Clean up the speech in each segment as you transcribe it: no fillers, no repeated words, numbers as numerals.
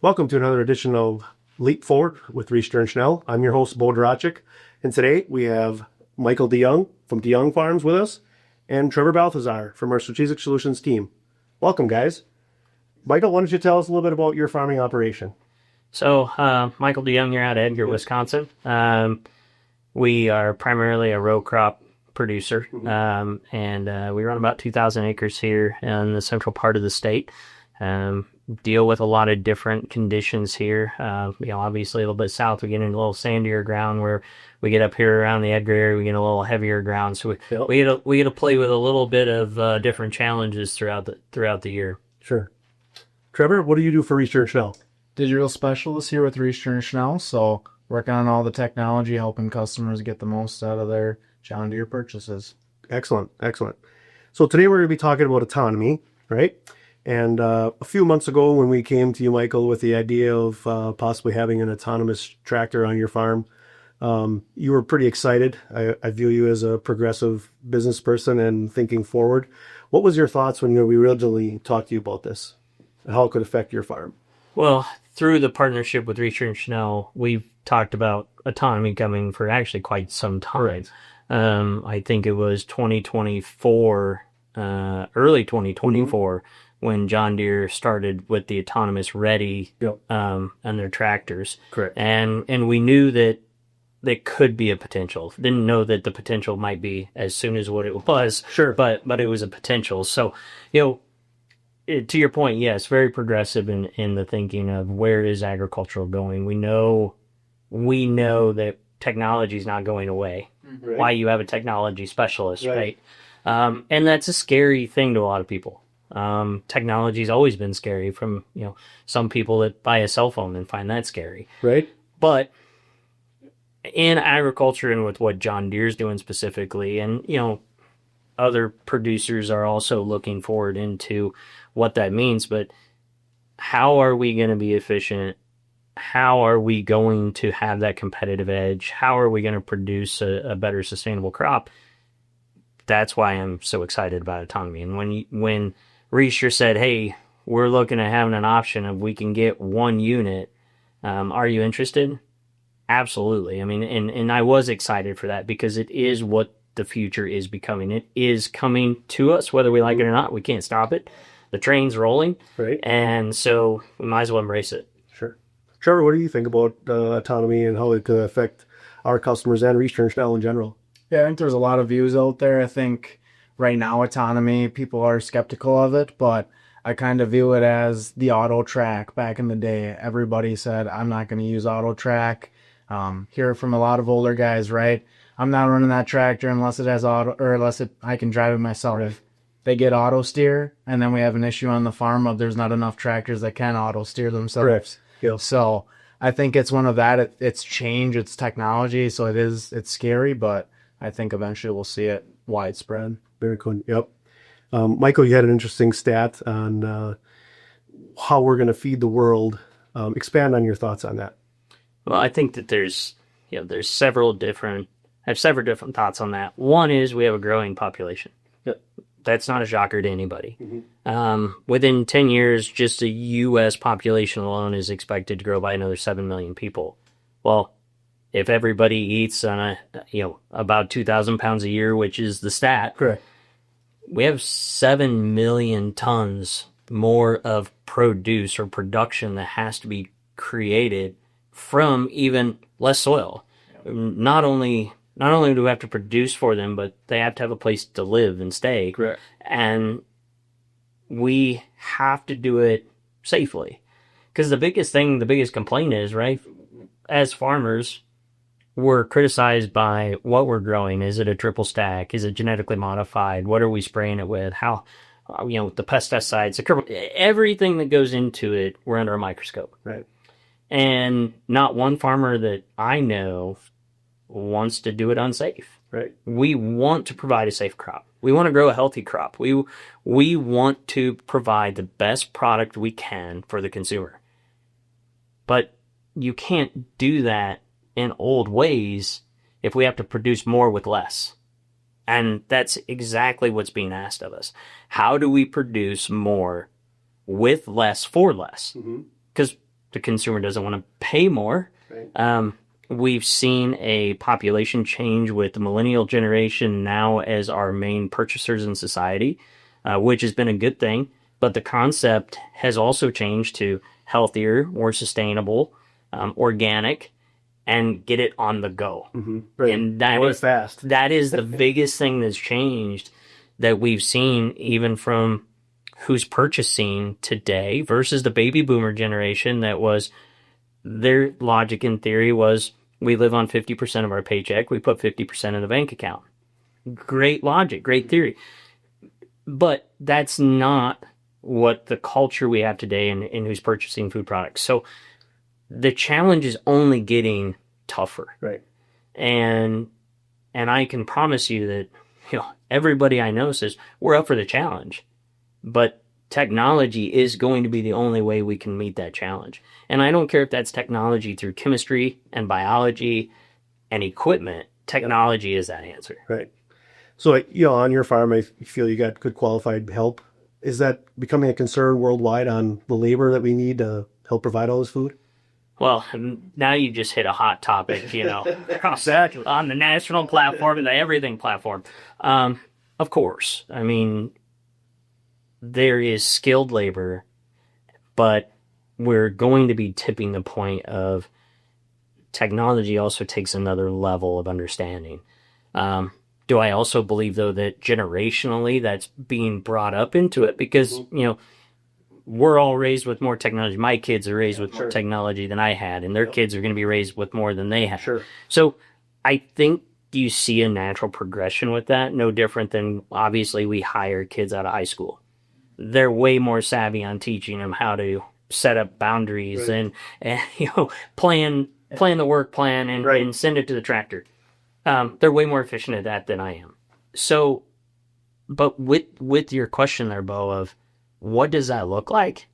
Welcome to another edition of Leap Forward with Riesterer Schnell. I'm your host, Beau Dvorachek, and today we have Michael DeJong from DeJong Farms with us, and Trevor Balthazor from our Strategic Solutions team. Welcome, guys. Michael, why don't you tell us a little bit about your farming operation? So, Michael DeJong here out of Edgar, Wisconsin. We are primarily a row crop producer, and we run about 2,000 acres here in the central part of the state. Deal with a lot of different conditions here. Obviously a little bit south, we get into a little sandier ground. Where we get up here around the Edgar area, we get a little heavier ground. So we get to play with a little bit of different challenges throughout the year. Sure. Trevor, what do you do for Riesterer Schnell? Digital specialist here with Riesterer Schnell, so working on all the technology, helping customers get the most out of their John Deere purchases. Excellent. So today we're going to be talking about autonomy, right? And a few months ago when we came to you, Michael, with the idea of possibly having an autonomous tractor on your farm, you were pretty excited. I view you as a progressive business person and thinking forward. What was your thoughts when we originally talked to you about this? How it could affect your farm? Well, through the partnership with Riesterer Schnell, we've talked about autonomy coming for actually quite some time. Right. I think it was 2024, early 2024, when John Deere started with the autonomous ready and their tractors. Correct. And we knew that there could be a potential. Didn't know that the potential might be as soon as what it was. Sure. But it was a potential. So, to your point, yes, very progressive in the thinking of where is agricultural going. We know that technology is not going away. Right. Why you have a technology specialist, right? And that's a scary thing to a lot of people. Technology's always been scary from, some people that buy a cell phone and find that scary. Right. But in agriculture and with what John Deere's doing specifically, and, other producers are also looking forward into what that means. But how are we going to be efficient? How are we going to have that competitive edge? How are we going to produce a better sustainable crop? That's why I'm so excited about autonomy. And when Riesterer said, hey, we're looking at having an option of we can get one unit, are you interested? Absolutely. I mean, and I was excited for that because it is what the future is becoming. It is coming to us, whether we like it or not. We can't stop it. The train's rolling. Right. And so we might as well embrace it. Sure. Trevor, what do you think about autonomy and how it could affect our customers and Riesterer Schnell in general? Yeah, I think there's a lot of views out there. I think right now autonomy, people are skeptical of it, but I kind of view it as the auto track. Back in the day, everybody said, I'm not going to use auto track. Hear it from a lot of older guys, right? I'm not running that tractor unless it has auto, or I can drive it myself. Right. They get auto steer, and then we have an issue on the farm of there's not enough tractors that can auto steer themselves. Correct. Yep. So I think it's one of that. It's change, it's technology, so it's scary, but I think eventually we'll see it widespread. Very cool. Yep. Michael, you had an interesting stat on how we're going to feed the world. Expand on your thoughts on that. Well, I think that there's several different thoughts on that. One is we have a growing population. Yep. That's not a shocker to anybody. Within 10 years, just the U.S. population alone is expected to grow by another 7 million people. Well, if everybody eats on about 2,000 pounds a year, which is the stat, Correct. we have 7 million tons more of produce or production that has to be created from even less soil. Not only do we have to produce for them, but they have to have a place to live and stay. Correct. And we have to do it safely. Because the biggest complaint is, right, as farmers, we're criticized by what we're growing. Is it a triple stack? Is it genetically modified? What are we spraying it with? How, the pesticides, everything that goes into it, we're under a microscope. Right. And not one farmer that I know wants to do it unsafe. Right. We want to provide a safe crop. We want to grow a healthy crop. We want to provide the best product we can for the consumer. But you can't do that in old ways if we have to produce more with less. And that's exactly what's being asked of us. How do we produce more with less for less? Because the consumer doesn't want to pay more. Right. We've seen a population change with the millennial generation now as our main purchasers in society, which has been a good thing. But the concept has also changed to healthier, more sustainable, organic, and get it on the go. Mm-hmm. Right. And that More is fast. That is the biggest thing that's changed that we've seen, even from who's purchasing today versus the baby boomer generation. That was their logic in theory was, we live on 50% of our paycheck, we put 50% in the bank account. Great logic, great theory. But that's not what the culture we have today in who's purchasing food products. So the challenge is only getting tougher. Right. And I can promise you that, everybody I know says we're up for the challenge, but technology is going to be the only way we can meet that challenge. And I don't care if that's technology through chemistry and biology and equipment. Technology is that answer. Right. So, on your farm, I feel you got good qualified help. Is that becoming a concern worldwide on the labor that we need to help provide all this food? Well, now you just hit a hot topic, Exactly. on the national platform and the everything platform. Of course. I mean, there is skilled labor, but we're going to be tipping the point of technology also takes another level of understanding. Do I also believe, though, that generationally that's being brought up into it? Because, we're all raised with more technology. My kids are raised with more technology than I had, and their kids are going to be raised with more than they had. Sure. So I think you see a natural progression with that, no different than, obviously, we hire kids out of high school. They're way more savvy on teaching them how to set up boundaries and plan the work plan and send it to the tractor. They're way more efficient at that than I am. So, but with your question there, Beau, of what does that look like?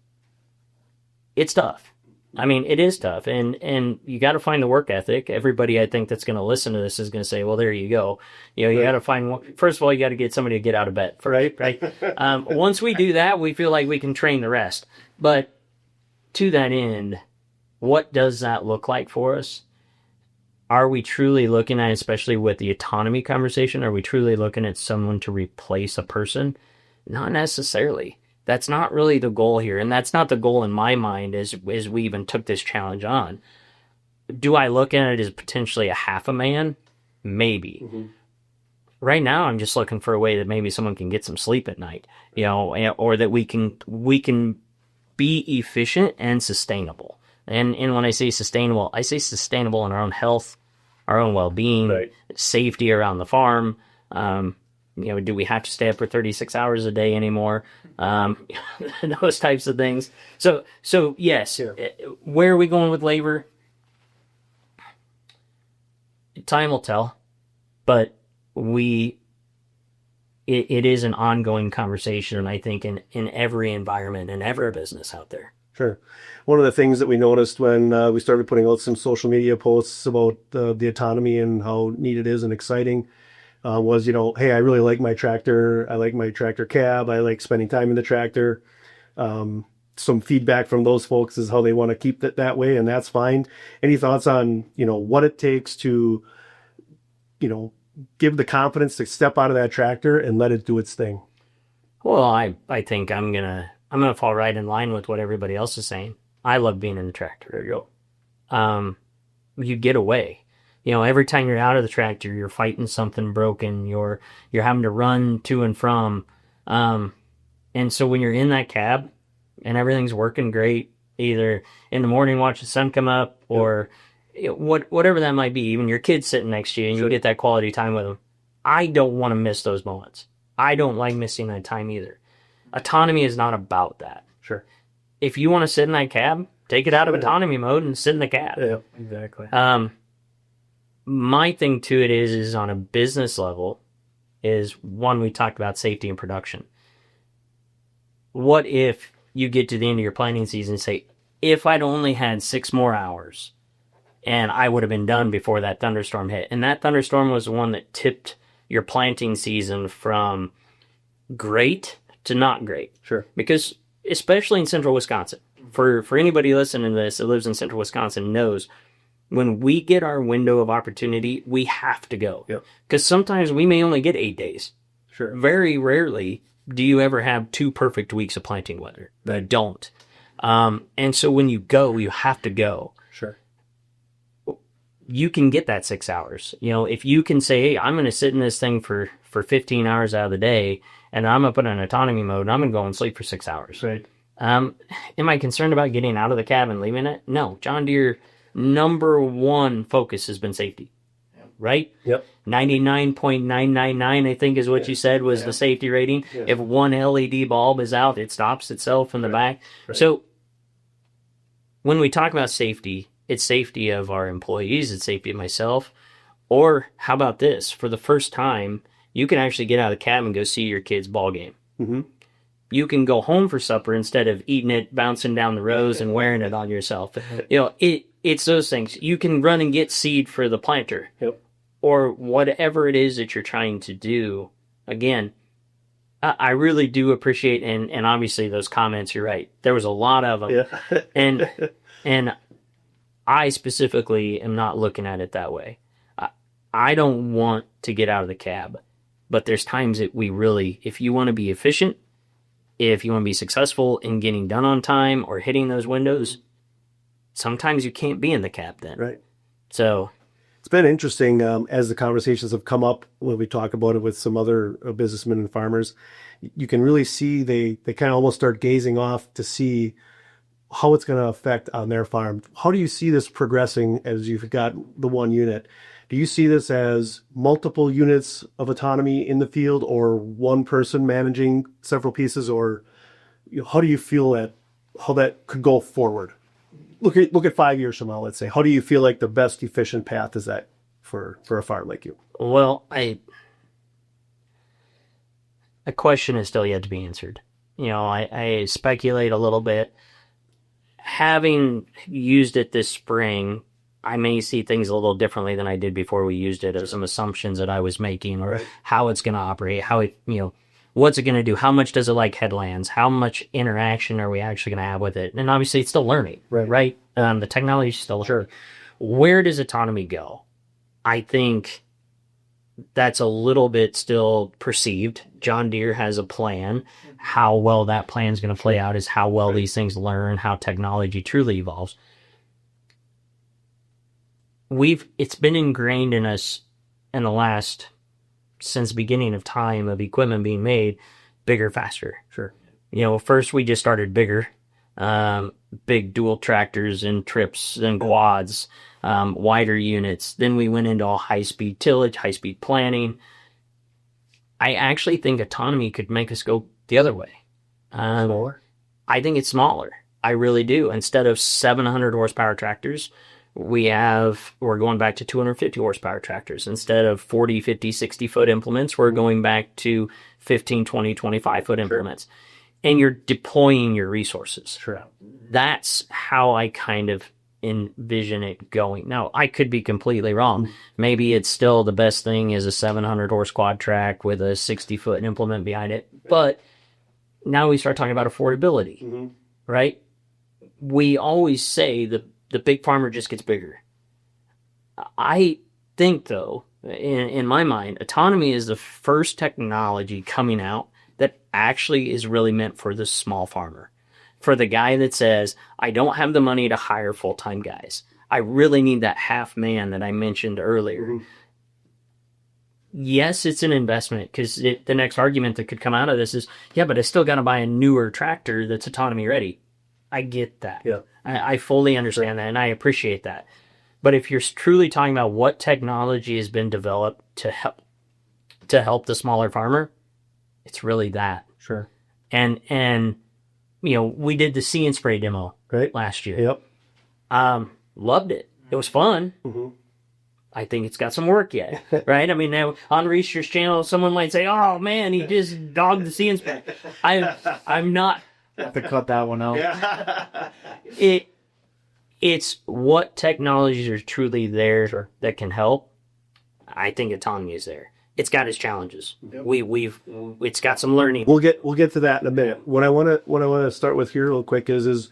It's tough. I mean, it is tough, and you got to find the work ethic. Everybody, I think, that's going to listen to this is going to say, "Well, there you go." You got to find one. First of all, you got to get somebody to get out of bed. Right. Once we do that, we feel like we can train the rest. But to that end, what does that look like for us? Are we truly looking at, especially with the autonomy conversation, are we truly looking at someone to replace a person? Not necessarily. That's not really the goal here, and that's not the goal in my mind as we even took this challenge on. Do I look at it as potentially a half a man? Maybe. Mm-hmm. Right now, I'm just looking for a way that maybe someone can get some sleep at night, or that we can be efficient and sustainable. And when I say sustainable in our own health, our own well-being, safety around the farm. Do we have to stay up for 36 hours a day anymore? Those types of things. So yes, where are we going with labor? Time will tell, but it is an ongoing conversation, I think, in every environment and every business out there. Sure. One of the things that we noticed when we started putting out some social media posts about the autonomy and how neat it is and exciting was, hey, I really like my tractor. I like my tractor cab. I like spending time in the tractor. Some feedback from those folks is how they want to keep it that way, and that's fine. Any thoughts on, what it takes to, give the confidence to step out of that tractor and let it do its thing? Well, I think I'm gonna fall right in line with what everybody else is saying. I love being in the tractor. There you go. You get away. Every time you're out of the tractor, you're fighting something broken. You're having to run to and from. And so when you're in that cab and everything's working great, either in the morning watch the sun come up or whatever that might be, even your kid's sitting next to you and you get that quality time with them. I don't want to miss those moments. I don't like missing that time either. Autonomy is not about that. Sure. If you want to sit in that cab, take it out of autonomy mode and sit in the cab. Yeah, exactly. My thing to it is on a business level is, one, we talked about safety and production. What if you get to the end of your planting season and say, if I'd only had 6 more hours and I would have been done before that thunderstorm hit. And that thunderstorm was the one that tipped your planting season from great to not great. Sure. Because especially in central Wisconsin, For anybody listening to this that lives in central Wisconsin knows, when we get our window of opportunity, we have to go. Because sometimes we may only get 8 days. Sure. Very rarely do you ever have 2 perfect weeks of planting weather. That don't. And so when you go, you have to go. Sure. You can get that 6 hours. You know, if you can say, hey, I'm going to sit in this thing for 15 hours out of the day, and I'm going to put in autonomy mode, and I'm going to go and sleep for 6 hours. Right. Am I concerned about getting out of the cab and leaving it? No. John Deere, #1 focus has been safety. Right? Yep. 99.999, I think is what you said was the safety rating. Yeah. If one LED bulb is out, it stops itself in the back. Right. So when we talk about safety, it's safety of our employees, it's safety of myself. Or how about this? For the first time, you can actually get out of the cab and go see your kid's ball game. Mm-hmm. You can go home for supper instead of eating it, bouncing down the rows, and wearing it on yourself. You know, it's those things. You can run and get seed for the planter. Yep. Or whatever it is that you're trying to do. Again, I really do appreciate, and obviously those comments, you're right. There was a lot of them. Yeah. and I specifically am not looking at it that way. I don't want to get out of the cab, but there's times that we really, if you want to be efficient, if you want to be successful in getting done on time or hitting those windows, sometimes you can't be in the cab then. Right. So it's been interesting as the conversations have come up when we talk about it with some other businessmen and farmers. You can really see they kind of almost start gazing off to see how it's going to affect on their farm. How do you see this progressing as you've got the one unit? Do you see this as multiple units of autonomy in the field, or one person managing several pieces, or how do you feel that how that could go forward? Look at 5 years from now, let's say. How do you feel like the best efficient path is that for a farm like you? Well, a question is still yet to be answered. You know, I speculate a little bit. Having used it this spring, I may see things a little differently than I did before we used it, of some assumptions that I was making, or how it's going to operate, how it, you know, what's it going to do? How much does it like headlands? How much interaction are we actually going to have with it? And obviously, it's still learning, right? The technology is still learning. Where does autonomy go? I think that's a little bit still perceived. John Deere has a plan. How well that plan is going to play out is how well these things learn, how technology truly evolves. It's been ingrained in us in the last, since the beginning of time of equipment being made, bigger, faster. Sure. You know, first we just started bigger, big dual tractors and trips and quads, wider units. Then we went into all high-speed tillage, high-speed planting. I actually think autonomy could make us go the other way. Smaller? I think it's smaller. I really do. Instead of 700 horsepower tractors, we're going back to 250 horsepower tractors. Instead of 40, 50, 60 foot implements, we're going back to 15, 20, 25 foot implements. And you're deploying your resources. Sure. That's how I kind of envision it going. Now, I could be completely wrong. Maybe it's still the best thing is a 700 horse quad track with a 60 foot implement behind it. But now we start talking about affordability, right? We always say the big farmer just gets bigger. I think, though, in my mind, autonomy is the first technology coming out that actually is really meant for the small farmer. For the guy that says, I don't have the money to hire full-time guys. I really need that half man that I mentioned earlier. Yes, it's an investment, because the next argument that could come out of this is, yeah, but I still got to buy a newer tractor that's autonomy ready. I get that. Yeah. I fully understand that, and I appreciate that. But if you're truly talking about what technology has been developed to help the smaller farmer, it's really that. Sure. And you know, we did the See and Spray demo last year. Yep. Loved it. It was fun. I think it's got some work yet, right? I mean, now on Riesterer Schnell, someone might say, "Oh man, he just dogged the See and Spray." I'm not. Have to cut that one out. It's what technologies are truly there that can help. I think autonomy is there. It's got its challenges. It's got some learning. We'll get to that in a minute. What I want to start with here real quick is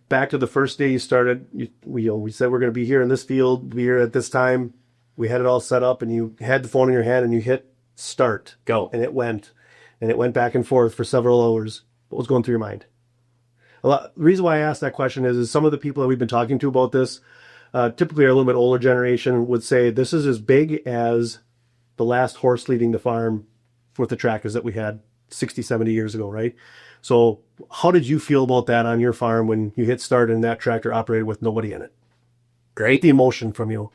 back to the first day you started, we said we're going to be here in this field, be here at this time. We had it all set up, and you had the phone in your hand, and you hit start. Go. And it went back and forth for several hours. What was going through your mind? The reason why I asked that question is some of the people that we've been talking to about this, typically are a little bit older generation, would say this is as big as the last horse leading the farm with the tractors that we had 60, 70 years ago, right? So how did you feel about that on your farm when you hit start and that tractor operated with nobody in it? Great. The emotion from you.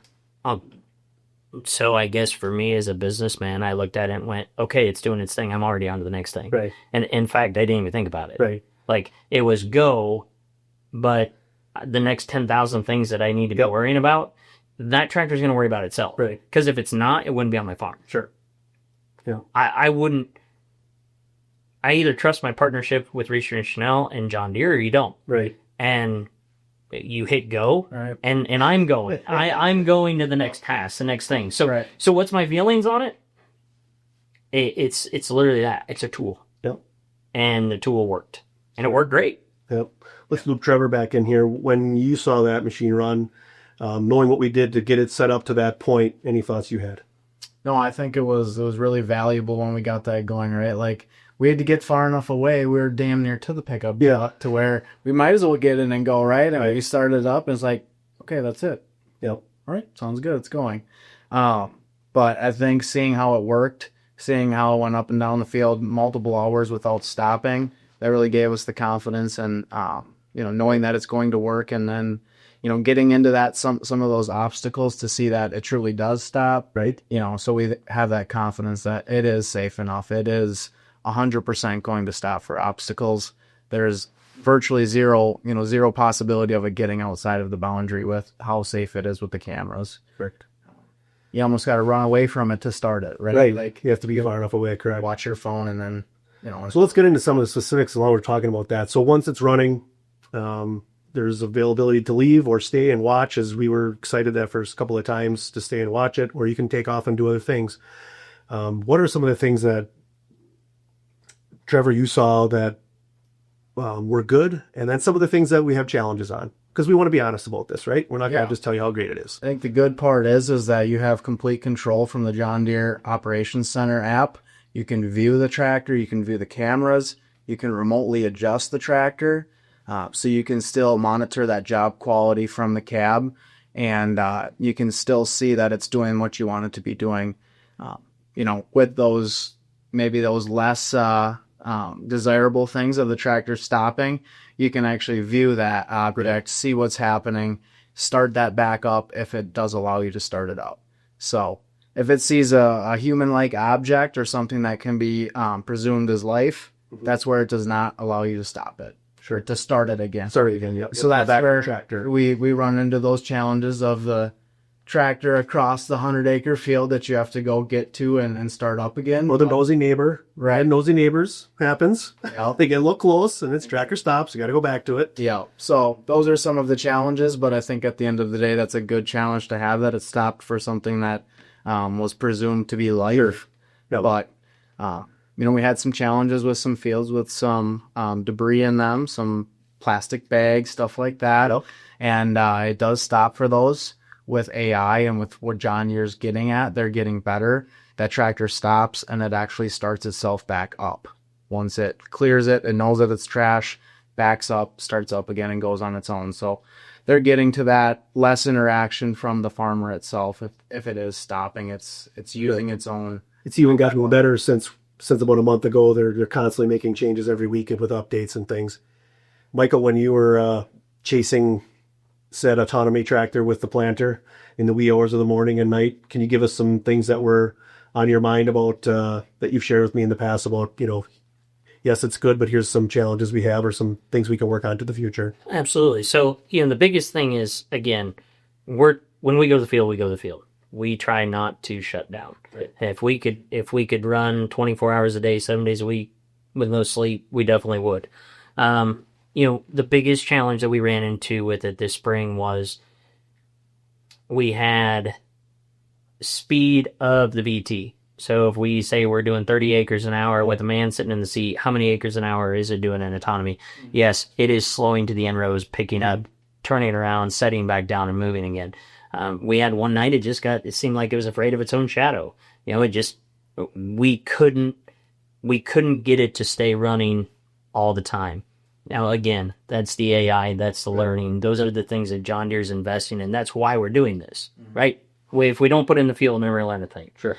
So I guess for me as a businessman, I looked at it and went, okay, it's doing its thing. I'm already on to the next thing. Right. And in fact, I didn't even think about it. Right. Like it was go, but the next 10,000 things that I need to be worrying about, that tractor's going to worry about itself. Right. Because if it's not, it wouldn't be on my farm. Sure. Yeah. I wouldn't. I either trust my partnership with Riesterer Schnell and John Deere, or you don't. Right. And you hit go, Right. and I'm going. I'm going to the next task, the next thing. So, Right. so what's my feelings on it? It's literally that. It's a tool. Yep. And the tool worked, and it worked great. Yep. Let's loop Trevor back in here. When you saw that machine run, knowing what we did to get it set up to that point, any thoughts you had? No, I think it was really valuable when we got that going, right? Like we had to get far enough away. We were damn near to the pickup. Yeah. To where we might as well get in and go, right? And we started up and it's like, okay, that's it. Yep. All right, sounds good. It's going. But I think seeing how it worked, seeing how it went up and down the field multiple hours without stopping, that really gave us the confidence and, knowing that it's going to work, and then, getting into that, some of those obstacles to see that it truly does stop. Right. So we have that confidence that it is safe enough. It is 100% going to stop for obstacles. There's virtually zero possibility of it getting outside of the boundary with how safe it is with the cameras. Correct. You almost got to run away from it to start it, right? Right. Like You have to be far enough away, correct? watch your phone and then, So let's get into some of the specifics while we're talking about that. So once it's running, there's availability to leave or stay and watch, as we were excited that first couple of times to stay and watch it, or you can take off and do other things. What are some of the things that, Trevor, you saw that were good, and then some of the things that we have challenges on? Because we want to be honest about this, right? We're not going to just tell you how great it is. I think the good part is that you have complete control from the John Deere Operations Center app. You can view the tractor, you can view the cameras, you can remotely adjust the tractor, so you can still monitor that job quality from the cab, and you can still see that it's doing what you want it to be doing. With those less desirable things of the tractor stopping, you can actually view that object, see what's happening, start that back up if it does allow you to start it up. So if it sees a human-like object or something that can be presumed as life, that's where it does not allow you to stop it. Sure. To start it again. Start it again, yep. So that's where tractor. we run into those challenges of the tractor across the 100-acre field that you have to go get to and start up again. Or the nosy neighbor. Right. And nosy neighbors happens. Yep. They get a little close and its tractor stops. You got to go back to it. Yeah. So those are some of the challenges, but I think at the end of the day, that's a good challenge to have, that it stopped for something that was presumed to be life. Sure. Yep. But, we had some challenges with some fields with some debris in them, some plastic bags, stuff like that. Yep. And it does stop for those. With AI and with what John Deere's getting at, they're getting better. That tractor stops and it actually starts itself back up. Once it clears it, it knows that it's trash, backs up, starts up again, and goes on its own. So they're getting to that less interaction from the farmer itself. If it is stopping, it's using its own. It's even gotten better since about a month ago. They're constantly making changes every week with updates and things. Michael, when you were chasing said autonomy tractor with the planter in the wee hours of the morning and night, can you give us some things that were on your mind about that you've shared with me in the past about, yes, it's good, but here's some challenges we have or some things we can work on to the future? Absolutely. So, the biggest thing is, again, when we go to the field, we go to the field. We try not to shut down. Right. If we could run 24 hours a day, 7 days a week with no sleep, we definitely would. The biggest challenge that we ran into with it this spring was we had speed of the VT. So if we say we're doing 30 acres an hour with a man sitting in the seat, how many acres an hour is it doing in autonomy? Yes, it is slowing to the end rows, picking up, turning around, setting back down, and moving again. We had one night it seemed like it was afraid of its own shadow. We couldn't get it to stay running all the time. Now, again, that's the AI, that's the learning. Those are the things that John Deere's investing in. That's why we're doing this, right? If we don't put it in the field, never learn a thing. Sure.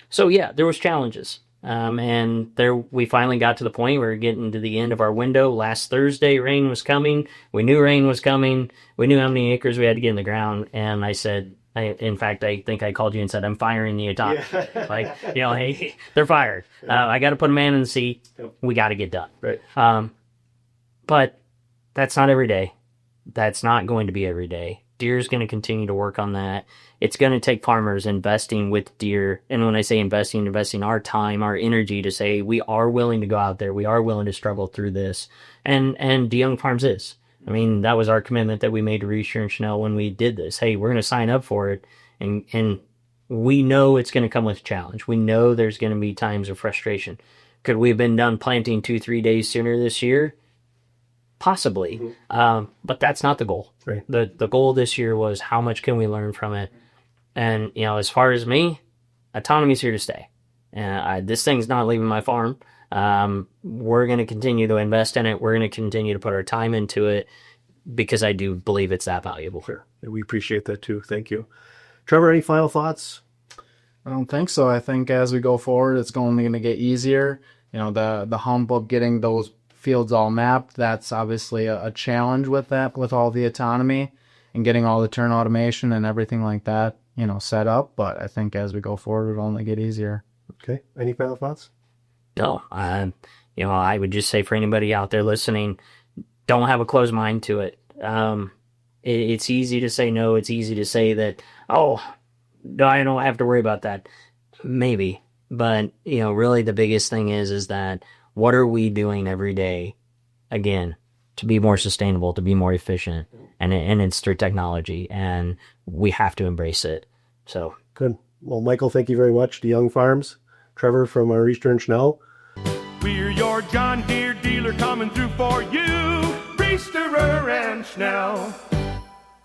So yeah, there was challenges. And there we finally got to the point where we're getting to the end of our window. Last Thursday, rain was coming. We knew rain was coming. We knew how many acres we had to get in the ground. And I said, in fact, I think I called you and said, I'm firing the autonomy. Yeah. Hey, they're fired. I got to put a man in the seat. Yep. We got to get done. Right. But that's not every day. That's not going to be every day. Deere's going to continue to work on that. It's going to take farmers investing with Deere. And when I say investing our time, our energy to say we are willing to go out there. We are willing to struggle through this. And DeJong Farms is. I mean, that was our commitment that we made to Riesterer Schnell when we did this. Hey, we're going to sign up for it. And we know it's going to come with a challenge. We know there's going to be times of frustration. Could we have been done planting 2-3 days sooner this year? Possibly. But that's not the goal. Right. The goal this year was how much can we learn from it? And, as far as me, autonomy's here to stay. This thing's not leaving my farm. We're going to continue to invest in it. We're going to continue to put our time into it because I do believe it's that valuable. Sure. We appreciate that too. Thank you. Trevor, any final thoughts? I don't think so. I think as we go forward, it's only going to get easier. The hump of getting those fields all mapped, that's obviously a challenge with that, with all the autonomy and getting all the turn automation and everything like that, set up. But I think as we go forward, it'll only get easier. Okay. Any final thoughts? No. I would just say for anybody out there listening, don't have a closed mind to it. It's easy to say no. It's easy to say that, no, I don't have to worry about that. Maybe. But, really the biggest thing is that what are we doing every day, again, to be more sustainable, to be more efficient, and it's through technology, and we have to embrace it. So good. Well, Michael, thank you very much. DeJong Farms, Trevor from Riesterer Schnell. We're your John Deere dealer coming through for you, Riesterer and Schnell.